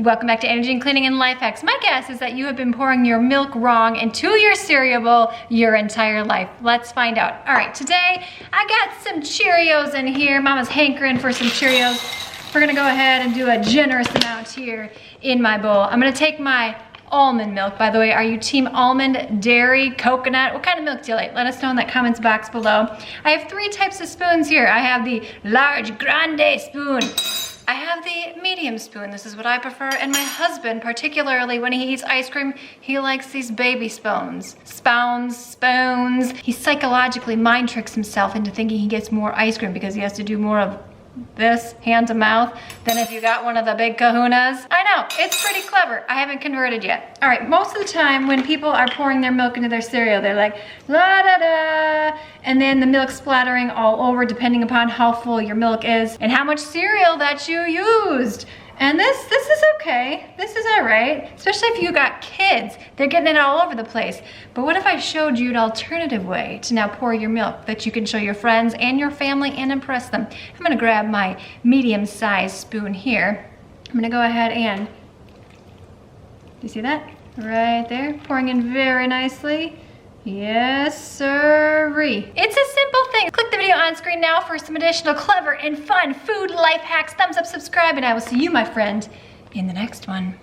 Welcome back to Energy and Cleaning and Life Hacks. My guess is that you have been pouring your milk wrong into your cereal bowl your entire life. Let's find out. All right, today I got some Cheerios in here. Mama's hankering for some Cheerios. We're gonna go ahead and do a generous amount here in my bowl. I'm gonna take my almond milk. By the way, are you team almond, dairy, coconut? What kind of milk do you like? Let us know in that comments box below. I have 3 types of spoons here. I have the large grande spoon. I have the medium spoon. This is what I prefer. And my husband, particularly when he eats ice cream, he likes these baby spoons. Spoons. He psychologically mind tricks himself into thinking he gets more ice cream because he has to do more of this, hand to mouth, than if you got one of the big kahunas. I know, it's pretty clever. I haven't converted yet. All right, most of the time when people are pouring their milk into their cereal, they're like, la da da, and then the milk splattering all over depending upon how full your milk is and how much cereal that you used. And this is okay. This is all right, especially if you got kids. They're getting it all over the place. But what if I showed you an alternative way to now pour your milk that you can show your friends and your family and impress them? I'm gonna grab my medium-sized spoon here. I'm gonna go ahead and, do you see that? Right there, pouring in very nicely. Yes, sirree. It's a simple thing. Click the video on screen now for some additional clever and fun food life hacks. Thumbs up, subscribe, and I will see you, my friend, in the next one.